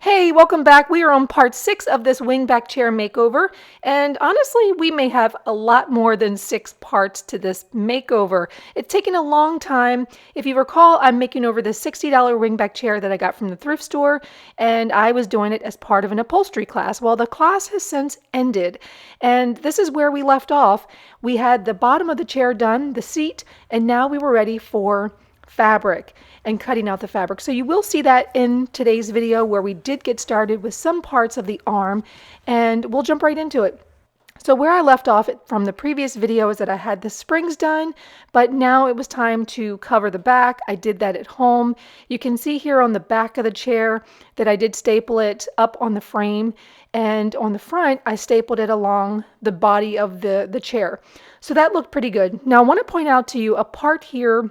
Hey, welcome back. We are on part 6 of this wingback chair makeover, and honestly, we may have a lot more than 6 parts to this makeover. It's taken a long time. If you recall, I'm making over the $60 wingback chair that I got from the thrift store, and I was doing it as part of an upholstery class. Well, the class has since ended, and this is where we left off. We had the bottom of the chair done, the seat, and now we were ready for fabric and cutting out the fabric. So you will see that in today's video where we did get started with some parts of the arm, and we'll jump right into it. So where I left off from the previous video is that I had the springs done, but now it was time to cover the back. I did that at home. You can see here on the back of the chair that I did staple it up on the frame, and on the front I stapled it along the body of the chair. So that looked pretty good. Now I want to point out to you a part here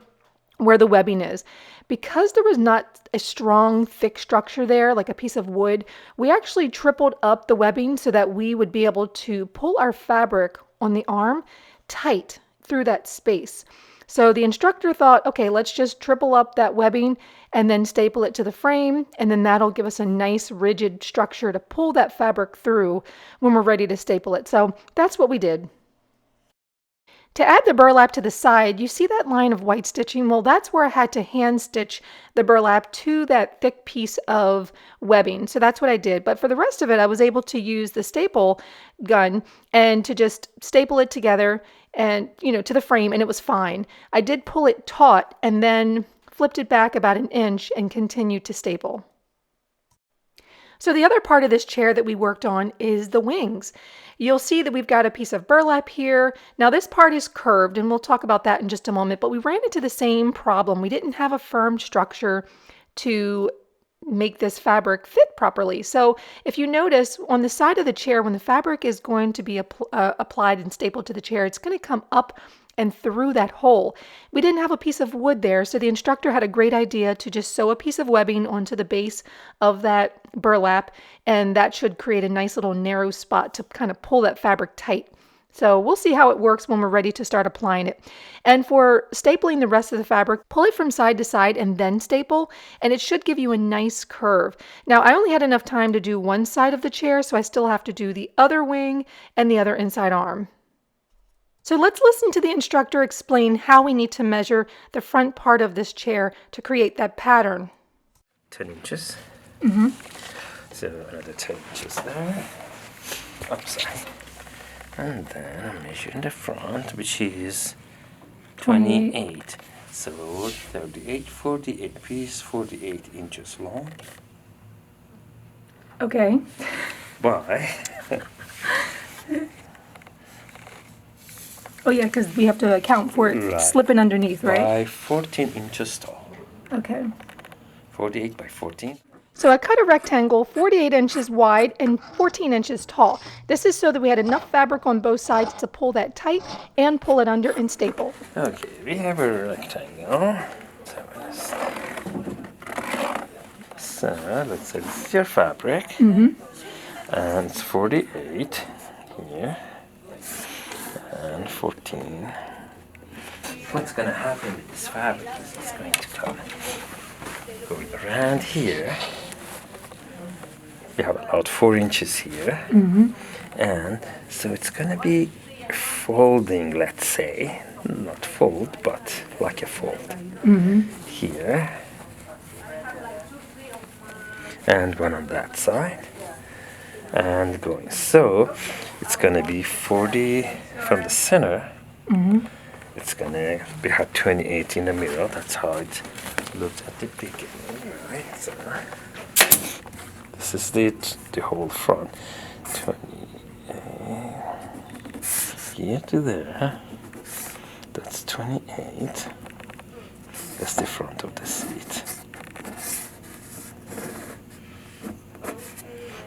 where the webbing is. Because there was not a strong, thick structure there, like a piece of wood, we actually tripled up the webbing so that we would be able to pull our fabric on the arm tight through that space. So the instructor thought, okay, let's just triple up that webbing and then staple it to the frame, and then that'll give us a nice rigid structure to pull that fabric through when we're ready to staple it. So that's what we did. To add the burlap to the side, you see that line of white stitching? Well, that's where I had to hand stitch the burlap to that thick piece of webbing. So that's what I did. But for the rest of it, I was able to use the staple gun and to just staple it together and, to the frame, and it was fine. I did pull it taut and then flipped it back about an inch and continued to staple. So the other part of this chair that we worked on is the wings. You'll see that we've got a piece of burlap here. Now this part is curved, and we'll talk about that in just a moment, but we ran into the same problem. We didn't have a firm structure to make this fabric fit properly. So if you notice on the side of the chair, when the fabric is going to be applied and stapled to the chair, it's going to come up and through that hole. We didn't have a piece of wood there, so the instructor had a great idea to just sew a piece of webbing onto the base of that burlap, and that should create a nice little narrow spot to kind of pull that fabric tight. So we'll see how it works when we're ready to start applying it. And for stapling the rest of the fabric, pull it from side to side and then staple, and it should give you a nice curve. Now I only had enough time to do one side of the chair, so I still have to do the other wing and the other inside arm. So let's listen to the instructor explain how we need to measure the front part of this chair to create that pattern. 10 inches. So another 10 inches there. Upside. And then I'm measuring the front, which is 28. So 38, 48 piece, 48 inches long. Okay. By Oh yeah, because we have to account for it slipping underneath, right? By 14 inches tall. Okay. 48 by 14. So I cut a rectangle 48 inches wide and 14 inches tall. This is so that we had enough fabric on both sides to pull that tight and pull it under and staple. Okay, we have a rectangle. So let's say this is your fabric. And it's 48 here. And 14. What's going to happen with this fabric is it's going to come going around here. We have about 4 inches here. And so it's going to be folding, let's say. Not fold, but like a fold. Here. And one on that side. And going so, it's going to be 40 from the center. It's going to be 28 in the middle. That's how it looked at the beginning, right? So this is the whole front. 28 here to there. That's 28. That's the front of the seat.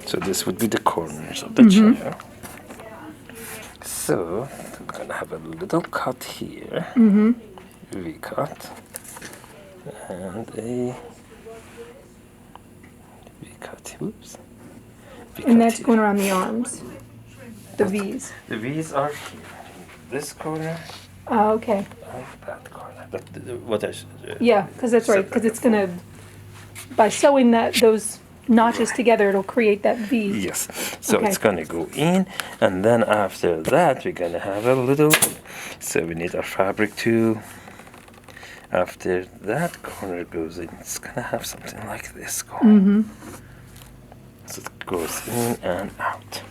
So this would be the corners of the chair. So I'm going to have a little cut here, V-cut, and a V-cut, whoops. V-cut And that's here. going around the arms, the V's. The V's are here, this corner Oh, okay. and that corner. What I Yeah, because that's right, because it's going to, by sewing those notches together, it'll create that V. Yes. So Okay. it's going to go in, and then after that, we're going to have a little. So we need our fabric too. After that corner goes in, it's going to have something like this going. So it goes in and out.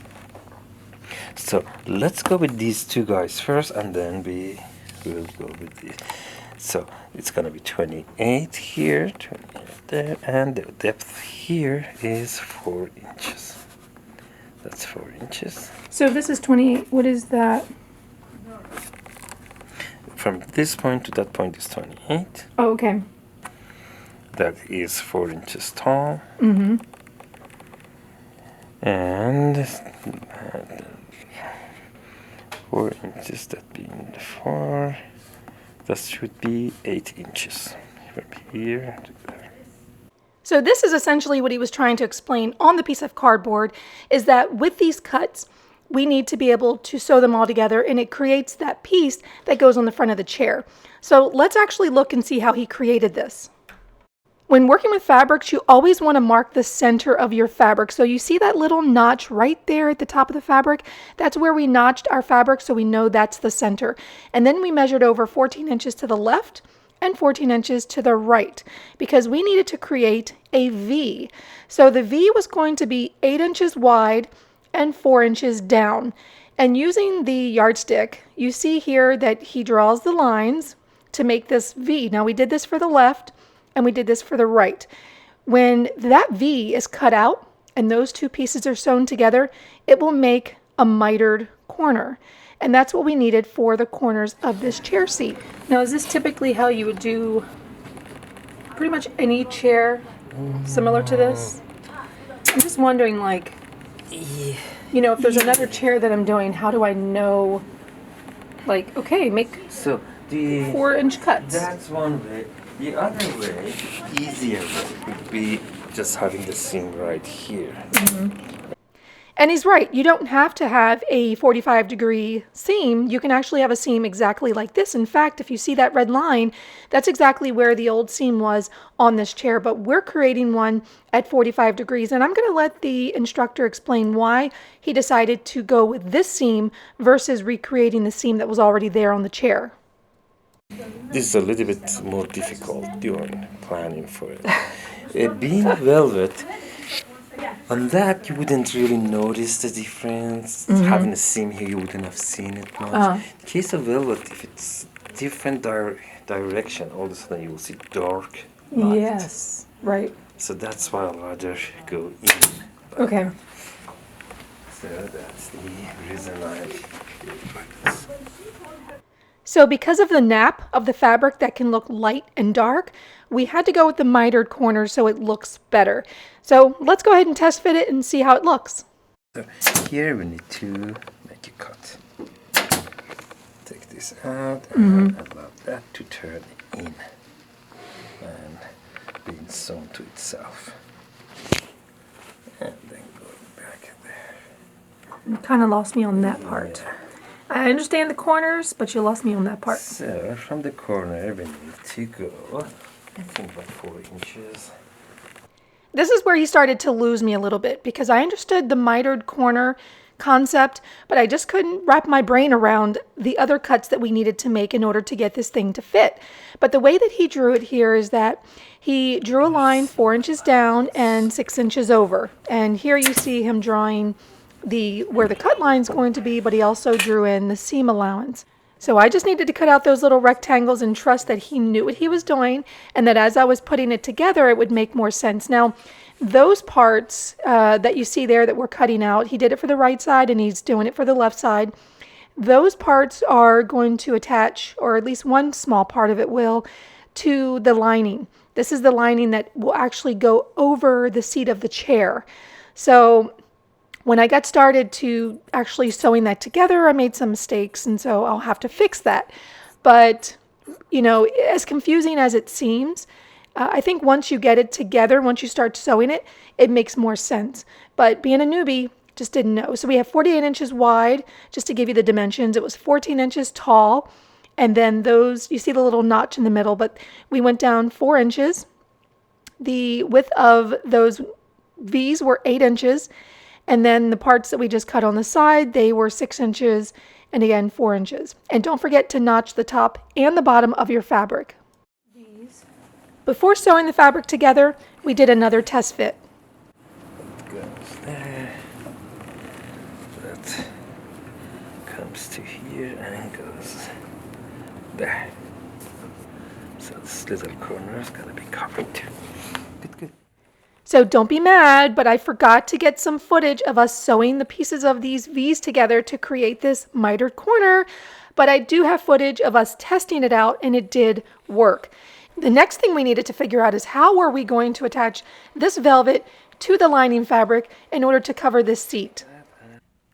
So let's go with these two guys first, and then we will go with the. So it's gonna be 28 here, 28 there, and the depth here is 4 inches. That's 4 inches. So this is 28. What is that? From this point to that point is 28. Oh, okay. That is 4 inches tall. Mm-hmm. And 4 inches, that being the 4, that should be 8 inches from here to there. So this is essentially what he was trying to explain on the piece of cardboard, is that with these cuts, we need to be able to sew them all together, and it creates that piece that goes on the front of the chair. So let's actually look and see how he created this. When working with fabrics, you always want to mark the center of your fabric. So you see that little notch right there at the top of the fabric? That's where we notched our fabric, so we know that's the center. And then we measured over 14 inches to the left and 14 inches to the right, because we needed to create a V. So the V was going to be 8 inches wide and 4 inches down. And using the yardstick, you see here that he draws the lines to make this V. Now we did this for the left, and we did this for the right. When that V is cut out and those two pieces are sewn together, it will make a mitered corner. And that's what we needed for the corners of this chair seat. Now, is this typically how you would do pretty much any chair similar to this? I'm just wondering, like, you know, if there's another chair that I'm doing, how do I know, like, okay, make So the 4-inch cuts? That's one way. The other way, easier way, would be just having the seam right here. And he's right. You don't have to have a 45-degree seam. You can actually have a seam exactly like this. In fact, if you see that red line, that's exactly where the old seam was on this chair. But we're creating one at 45 degrees. And I'm going to let the instructor explain why he decided to go with this seam versus recreating the seam that was already there on the chair. This is a little bit more difficult doing planning for it. Being velvet, on that you wouldn't really notice the difference. Having a seam here, you wouldn't have seen it much. In case of velvet, if it's different direction, all of a sudden you will see dark light. Yes, right. So that's why I'd rather go in. Okay. So that's the reason I did this. So because of the nap of the fabric that can look light and dark, we had to go with the mitered corner so it looks better. So let's go ahead and test fit it and see how it looks. So here we need to make a cut. Take this out and allow that to turn in and being sewn to itself. And then going back there. You kind of lost me on that part. Yeah. I understand the corners, but you lost me on that part. So from the corner we need to go, I think about 4 inches. This is where he started to lose me a little bit, because I understood the mitered corner concept, but I just couldn't wrap my brain around the other cuts that we needed to make in order to get this thing to fit. But the way that he drew it here is that he drew a line 4 inches down and 6 inches over. And here you see him drawing where the cut line is going to be, but he also drew in the seam allowance. So I just needed to cut out those little rectangles and trust that he knew what he was doing, and that as I was putting it together, it would make more sense. Now, those parts that you see there that we're cutting out, he did it for the right side and he's doing it for the left side. Those parts are going to attach, or at least one small part of it will, to the lining. This is the lining that will actually go over the seat of the chair. So when I got started to actually sewing that together, I made some mistakes, and so I'll have to fix that. But, you know, as confusing as it seems, I think once you get it together, once you start sewing it, it makes more sense. But being a newbie, just didn't know. So we have 48 inches wide, just to give you the dimensions. It was 14 inches tall, and then those, you see the little notch in the middle, but we went down 4 inches. The width of those V's were 8 inches. And then the parts that we just cut on the side, they were 6 inches and again 4 inches. And don't forget to notch the top and the bottom of your fabric. Before sewing the fabric together, we did another test fit. That goes there. That comes to here and goes there. So this little corner is going to be covered too. Good, good. So don't be mad, but I forgot to get some footage of us sewing the pieces of these V's together to create this mitered corner, but I do have footage of us testing it out and it did work. The next thing we needed to figure out is how are we going to attach this velvet to the lining fabric in order to cover this seat.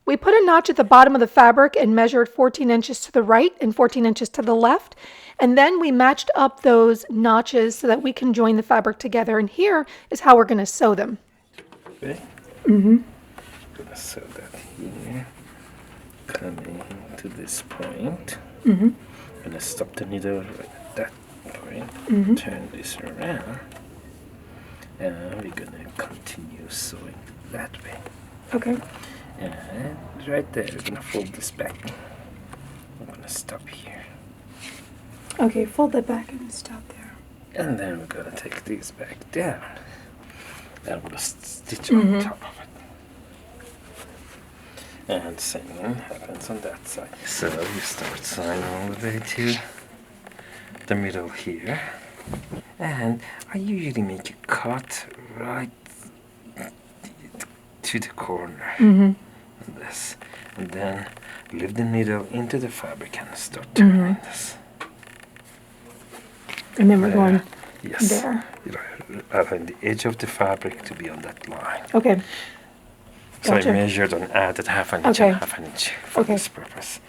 We put a notch at the bottom of the fabric and measured 14 inches to the right and 14 inches to the left. And then we matched up those notches so that we can join the fabric together. And here is how we're going to sew them. Okay. Gonna sew that here. Coming to this point. Gonna stop the needle right at that point. Turn this around. And we're gonna continue sewing that way. Okay. And right there, we're gonna fold this back. I'm gonna stop here. Okay, fold that back and stop there. And then we're gonna take these back down. And we'll stitch on top of it. And the same thing happens on that side. So you start sewing all the way to the middle here. And I usually make a cut right to the corner. This. And then lift the needle into the fabric and start turning this. And then we're going yes. there. On the edge of the fabric to be on that line. Okay. So Gotcha. I measured and added half an inch Okay. and half an inch for Okay. this purpose.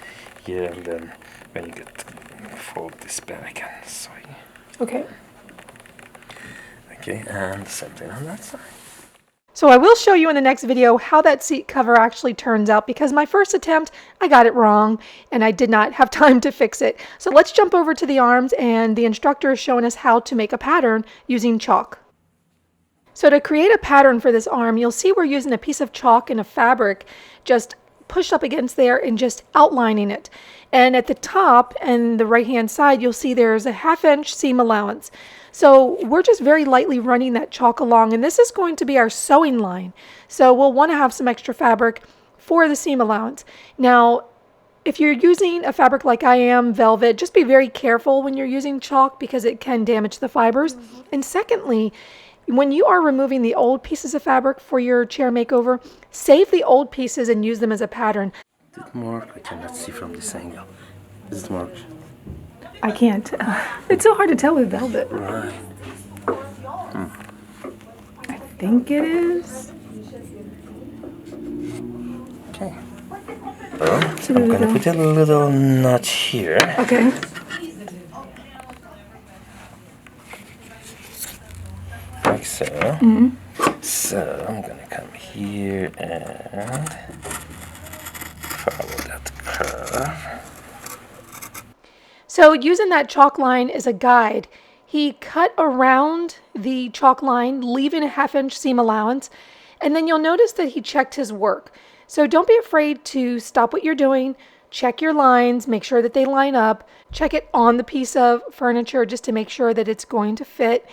Here and then when you get fold this back and sew. Okay. Okay, and the same thing on that side. So I will show you in the next video how that seat cover actually turns out, because my first attempt, I got it wrong and I did not have time to fix it. So let's jump over to the arms, and the instructor is showing us how to make a pattern using chalk. So to create a pattern for this arm, you'll see we're using a piece of chalk and a fabric just pushed up against there and just outlining it. And at the top and the right hand side, you'll see there's a 1/2 inch seam allowance. So we're just very lightly running that chalk along, and this is going to be our sewing line. So we'll want to have some extra fabric for the seam allowance. Now, if you're using a fabric like I am, velvet, just be very careful when you're using chalk because it can damage the fibers. And secondly, when you are removing the old pieces of fabric for your chair makeover, save the old pieces and use them as a pattern. Did it mark? I cannot see from this angle. Is it marked? I can't. It's so hard to tell with velvet. Right. I think it is. Okay. So I'm going to put a little notch here. Okay. Like so. So I'm going to come here and follow that curve. So using that chalk line as a guide, he cut around the chalk line, leaving a 1/2 inch seam allowance, and then you'll notice that he checked his work. So don't be afraid to stop what you're doing, check your lines, make sure that they line up, check it on the piece of furniture just to make sure that it's going to fit,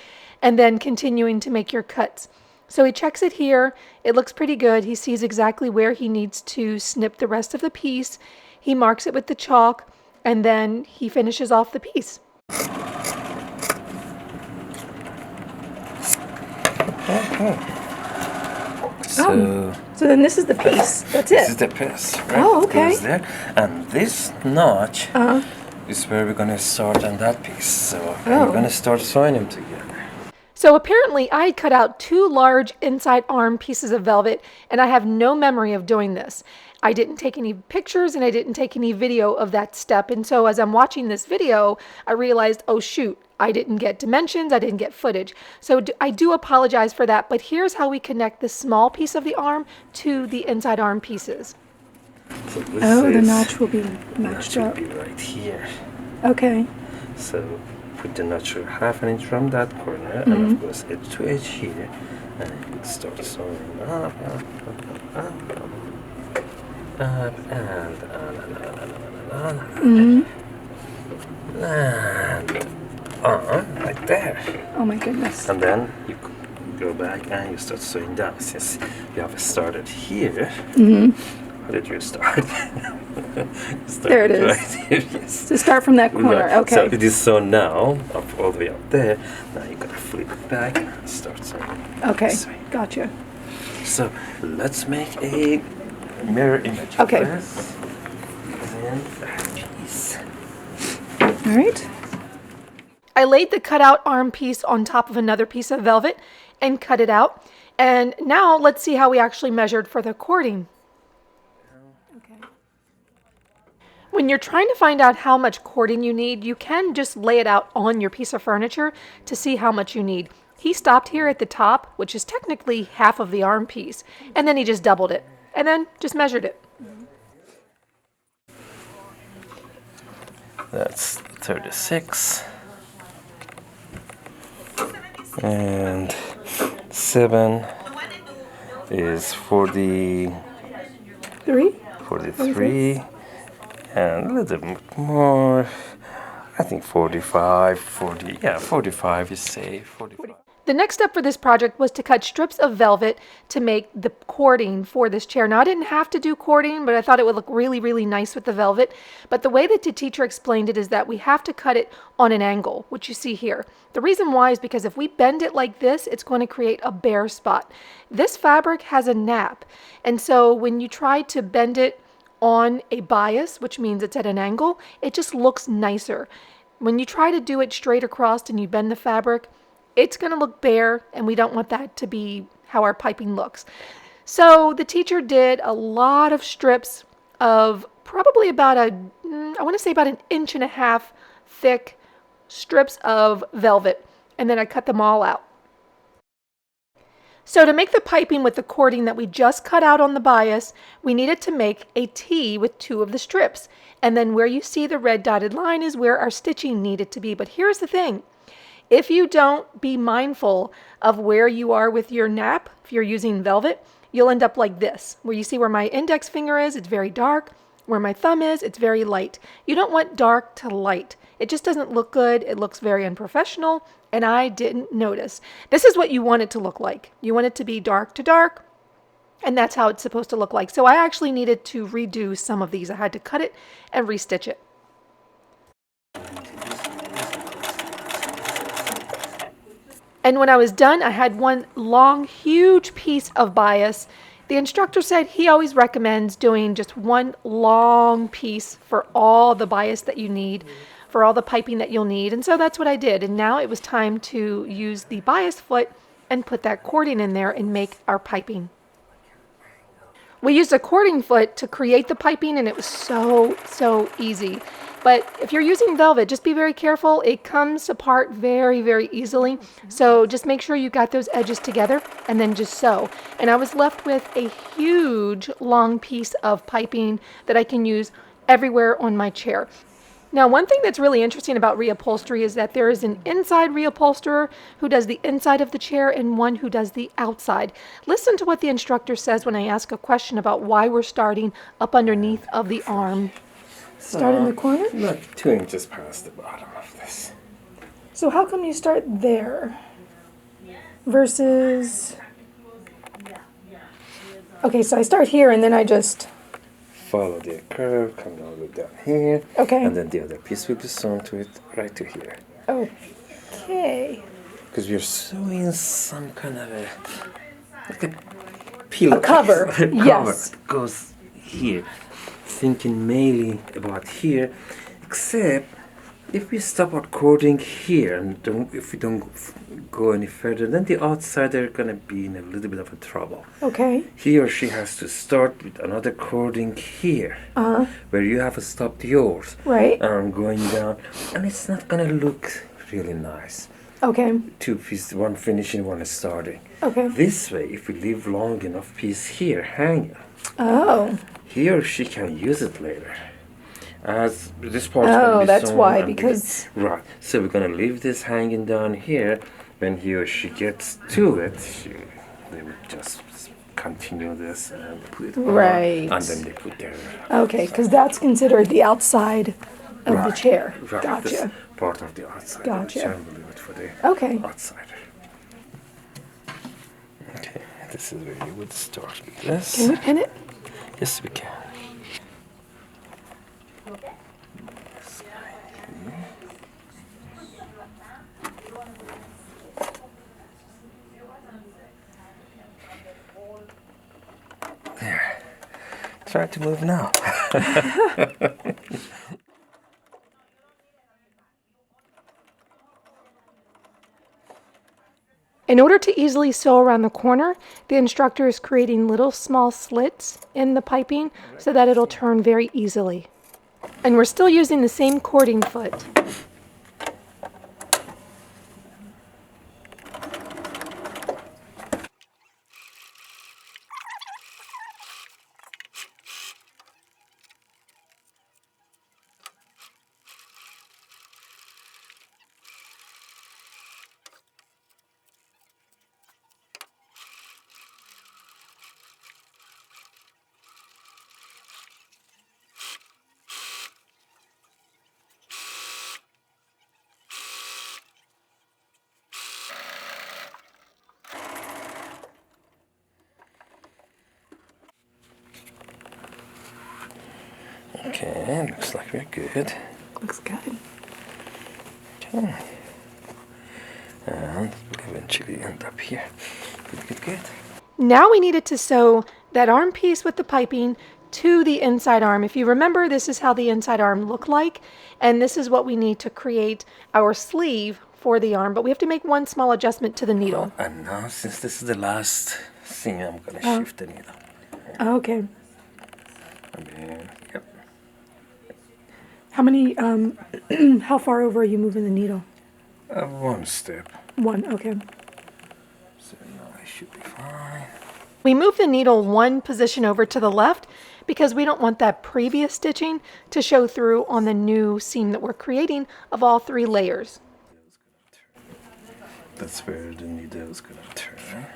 and then continuing to make your cuts. So he checks it here, it looks pretty good, he sees exactly where he needs to snip the rest of the piece, he marks it with the chalk, and then he finishes off the piece. Okay. So then this is the piece. That's this it. is the piece, right? Oh, It okay. goes there. And this notch is where we're going to start on that piece. So we're going to start sewing them together. So apparently I cut out 2 large inside arm pieces of velvet, and I have no memory of doing this. I didn't take any pictures and I didn't take any video of that step. And so as I'm watching this video, I realized, oh shoot, I didn't get dimensions, I didn't get footage. So I do apologize for that, but here's how we connect this small piece of the arm to the inside arm pieces. So The notch will be matched notch up. will be right here. Okay. So put the notcher 1/2 inch from that corner, and of course edge to edge here, and you start sewing up, and like there. Oh my goodness. And then you go back and you start sewing down. Since you have started here, how did you start? There it is. Right here, yes. So start from that corner, Right. okay. So it is sewn now, up all the way up there. Now you gotta flip it back and start sewing. Okay, Sewing. gotcha. So let's make a mirror image Okay. of this. And that piece. All right. I laid the cutout arm piece on top of another piece of velvet and cut it out. And now let's see how we actually measured for the cording. Okay. When you're trying to find out how much cording you need, you can just lay it out on your piece of furniture to see how much you need. He stopped here at the top, which is technically half of the arm piece, and then he just doubled it, and then just measured it. That's 36. And 7 is 40, 43, and a little bit more. I think 45, 40, yeah, 45 is safe. 45. The next step for this project was to cut strips of velvet to make the cording for this chair. Now, I didn't have to do cording, but I thought it would look really, really nice with the velvet. But the way that the teacher explained it is that we have to cut it on an angle, which you see here. The reason why is because if we bend it like this, it's going to create a bare spot. This fabric has a nap, and so when you try to bend it on a bias, which means it's at an angle, it just looks nicer. When you try to do it straight across and you bend the fabric, it's going to look bare, and we don't want that to be how our piping looks. So the teacher did a lot of strips of probably about I want to say about 1.5 inches thick strips of velvet, and then I cut them all out. So to make the piping with the cording that we just cut out on the bias, we needed to make a T with 2 of the strips. And then where you see the red dotted line is where our stitching needed to be. But here's the thing. If you don't be mindful of where you are with your nap, if you're using velvet, you'll end up like this, where you see where my index finger is, it's very dark. Where my thumb is, it's very light. You don't want dark to light. It just doesn't look good. It looks very unprofessional, and I didn't notice. This is what you want it to look like. You want it to be dark to dark, and that's how it's supposed to look like. So I actually needed to redo some of these. I had to cut it and restitch it. And when I was done, I had one long, huge piece of bias. The instructor said he always recommends doing just one long piece for all the bias that you need, for all the piping that you'll need. And so that's what I did. And now it was time to use the bias foot and put that cording in there and make our piping. We used a cording foot to create the piping, and it was so easy. But if you're using velvet, just be very careful. It comes apart very, very easily. So just make sure you got those edges together and then just sew. And I was left with a huge long piece of piping that I can use everywhere on my chair. Now, one thing that's really interesting about reupholstery is that there is an inside reupholsterer who does the inside of the chair and one who does the outside. Listen to what the instructor says when I ask a question about why we're starting up underneath of the arm. Start in the corner? Like 2 inches past the bottom of this. So how come you start there versus... Okay, so I start here and then I just... Follow the curve, come all the way down here. Okay. And then the other piece will be sewn to it right to here. Okay. Because we're sewing some kind of like a pillow. A cover. Yes. Cover goes here. Thinking mainly about here, except if we stop at cording here and if we don't go any further, then the outsider are gonna be in a little bit of a trouble. Okay. He or she has to start with another cording here, where you have stopped yours. Right. And going down, and it's not gonna look really nice. Okay. 2 pieces, one finishing, one starting. Okay. This way, if we leave long enough piece here hanging, Oh. he or she can use it later. As this part's Oh, gonna be that's sewn why, and because- right. So we're gonna leave this hanging down here. When he or she gets to it, they would just continue this and put it on, Right. and then they put their Okay, because that's considered the outside of the right, chair. Right, Gotcha. this part of the outside. Gotcha. Of the chair, we'll leave it for the Okay. outside. Okay, this is where you would start with this. Can we pin it? Yes, we can. There. Try to move now. In order to easily sew around the corner, the instructor is creating little small slits in the piping so that it'll turn very easily. And we're still using the same cording foot. Okay, looks like we're good. Looks good. Okay. And we'll eventually end up here. Good, good, good. Now we needed to sew that arm piece with the piping to the inside arm. If you remember, this is how the inside arm looked like, and this is what we need to create our sleeve for the arm, but we have to make one small adjustment to the needle. And now, since this is the last thing, I'm gonna shift the needle. Okay. And then, yep. How many, how far over are you moving the needle? One step. One, okay. So now I should be fine. We move the needle one position over to the left because we don't want that previous stitching to show through on the new seam that we're creating of all 3 layers. That's where the needle is gonna turn.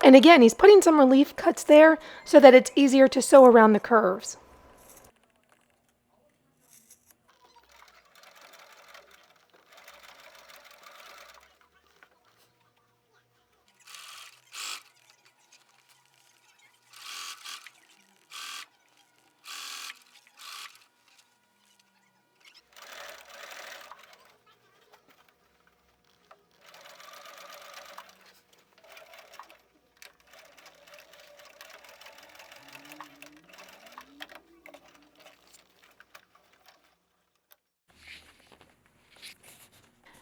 And again, he's putting some relief cuts there so that it's easier to sew around the curves.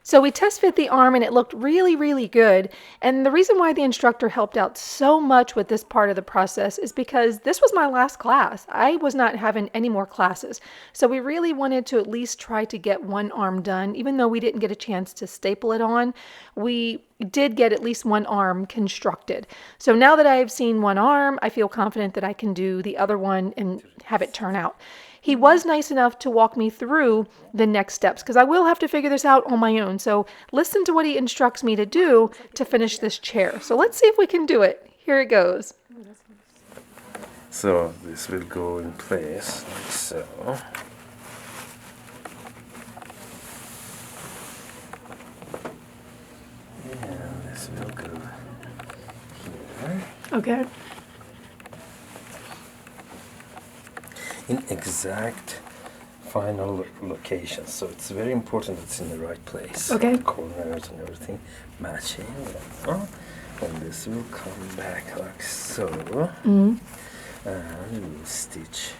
So we test fit the arm and it looked really, really good. And the reason why the instructor helped out so much with this part of the process is because this was my last class. I was not having any more classes. So we really wanted to at least try to get one arm done. Even though we didn't get a chance to staple it on, we did get at least one arm constructed. So now that I've seen one arm, I feel confident that I can do the other one and have it turn out. He was nice enough to walk me through the next steps because I will have to figure this out on my own. So listen to what he instructs me to do to finish this chair. So let's see if we can do it. Here it goes. So this will go in place like so. And this will go here. Okay. In exact final location, so it's very important it's in the right place. Okay. Corners and everything matching. And this will come back like so. And we'll stitch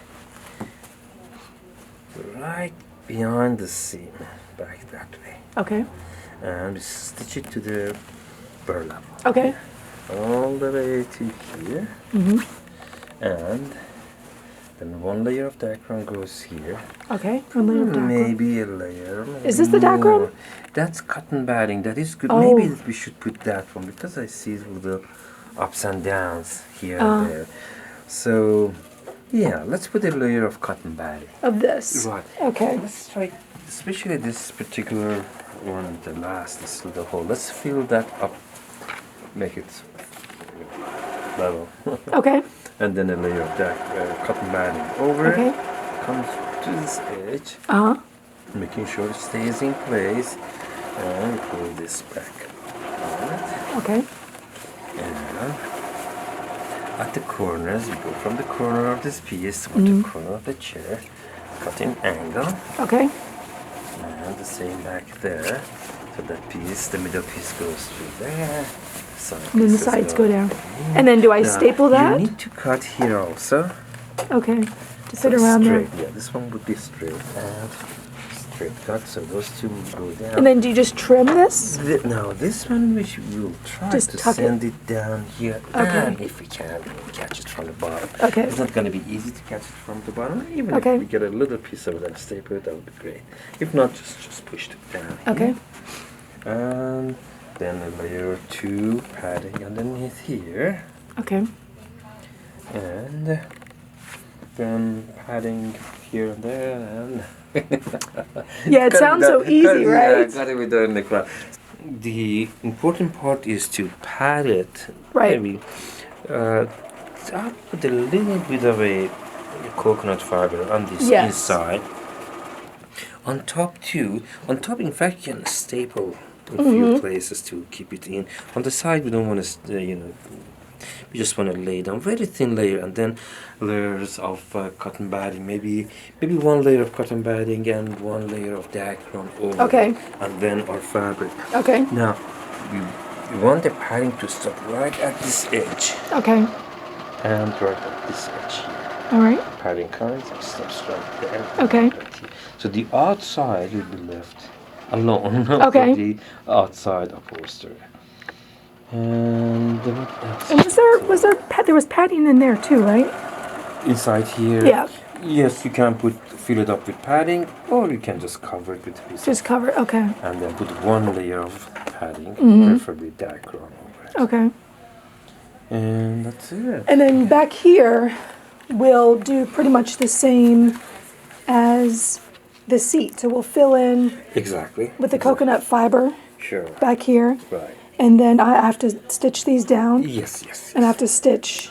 right behind the seam, back that way. Okay. And we stitch it to the burlap. Okay. all the way to here. And then one layer of dacron goes here. Okay, one layer of dacron. Maybe a layer. Is this the dacron? more. That's cotton batting. That is good. Oh. Maybe we should put that one because I see little ups and downs here and there. So, yeah, let's put a layer of cotton batting. Of this? Right. Okay. Let's try, especially this particular one, the last, this little hole. Let's fill that up, make it level. Okay. And then a layer of that cotton batting over Okay. it. Comes to this edge, Uh-huh. making sure it stays in place. And pull this back on it. Okay. And at the corners, you go from the corner of this piece to the corner of the chair, cutting angle, Okay. and the same back there. So that piece, the middle piece goes through there. And then the sides go down. And then do I Now, staple that? You need to cut here also. Okay. To fit around there. straight. Yeah, this one would be straight and straight cut. So those two will go down. And then do you just trim this? Now this one we will try Just to tuck it. send it down here, Okay. and if we can, we'll catch it from the bottom. Okay. It's not going to be easy to catch it from the bottom. Even Okay. if we get a little piece of it and staple it, that would be great. If not, just push it down. Okay. Here. And then a layer 2 padding underneath here, Okay. and then padding here and there, and Yeah, it sounds so easy, right? Yeah, gotta be done in the crowd. The important part is to pad it. Right. Maybe I'll put a little bit of a coconut fiber on this Yes. inside. On top too. On top, in fact, you can staple in a few places to keep it in. On the side, we don't want to, we just want to lay down very thin layer, and then layers of cotton batting. Maybe one layer of cotton batting and one layer of dacron over. Okay. And then our fabric. Okay. Now, we want the padding to stop right at this edge Okay. and right at this edge here. All right. Padding comes and stops right there. Okay. Right here. So the outside will be left alone Okay. for the outside upholstery. And what else? And there was padding in there too, right? Inside here? Yeah. Yes, you can fill it up with padding, or you can just cover it with a piece Just cover. Okay. and then put one layer of padding, preferably dacron over it. Okay. And that's it. And then back here, we'll do pretty much the same as the seat. So we'll fill in Exactly. with the coconut fiber Sure. back here. Right. And then I have to stitch these down. Yes. And I have to stitch,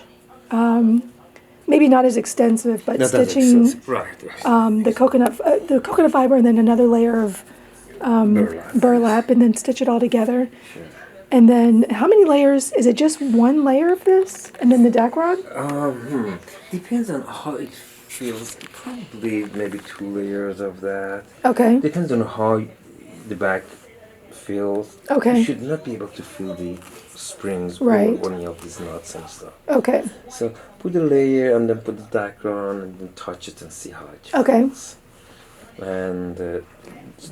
maybe not as extensive, but That does stitching exist. Right. the coconut fiber and then another layer of burlap and then stitch it all together. Sure. And then how many layers? Is it just one layer of this and then the dacron? Depends on how it feels. Probably maybe 2 layers of that. Okay. Depends on how the back feels. Okay. You should not be able to feel the springs Right. or any of these nuts and stuff. Okay. So put a layer and then put the dacron and then touch it and see how it feels. Okay. And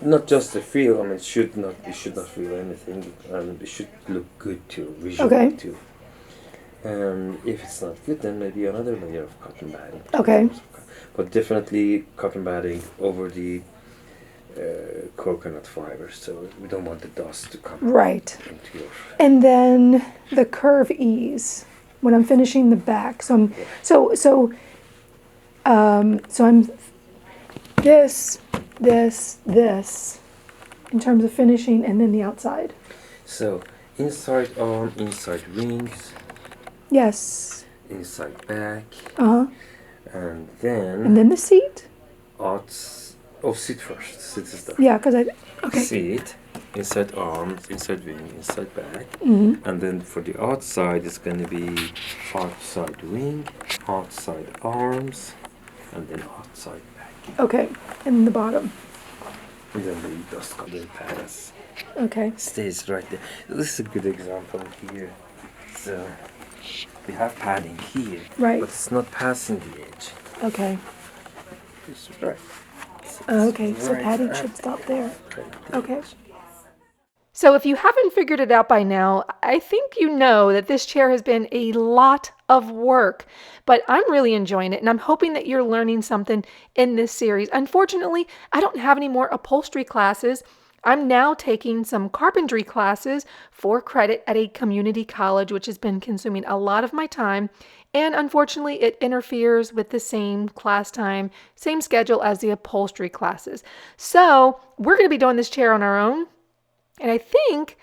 not just the feel. I mean, you should not feel anything, and it should look good too, visually Okay. too. And if it's not good, then maybe another layer of cotton batting. Okay. But definitely cotton batting over the coconut fiber, so we don't want the dust to come Right. into your. And then the curve ease when I'm finishing the back. So I'm this in terms of finishing, and then the outside. So inside arm, inside wings, Yes. inside back, Uh-huh. and then And then the seat? sit first. Sit is the Yeah, because okay. seat, inside arms, inside wing, inside back, Mm-hmm. and then for the outside it's going to be outside wing, outside arms, and then outside back. Okay. And the bottom. And then the dust comes and pass. Okay. Stays right there. This is a good example here. So we have padding here, Right. but it's not passing the edge. Okay. It's right. Okay. So Right padding at should stop there. the Okay. edge. So if you haven't figured it out by now, I think you know that this chair has been a lot of work, but I'm really enjoying it and I'm hoping that you're learning something in this series. Unfortunately, I don't have any more upholstery classes. I'm now taking some carpentry classes for credit at a community college, which has been consuming a lot of my time. And unfortunately, it interferes with the same class time, same schedule as the upholstery classes. So we're going to be doing this chair on our own. And I think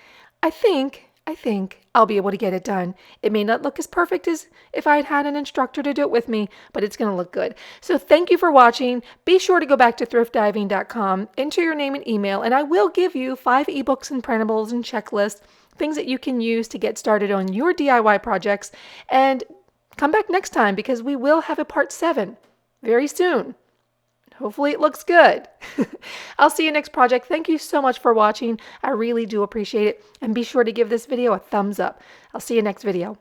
I'll be able to get it done. It may not look as perfect as if I had had an instructor to do it with me, but it's going to look good. So thank you for watching. Be sure to go back to thriftdiving.com, enter your name and email, and I will give you 5 ebooks and printables and checklists, things that you can use to get started on your DIY projects. And come back next time because we will have a part 7 very soon. Hopefully it looks good. I'll see you next project. Thank you so much for watching. I really do appreciate it. And be sure to give this video a thumbs up. I'll see you next video.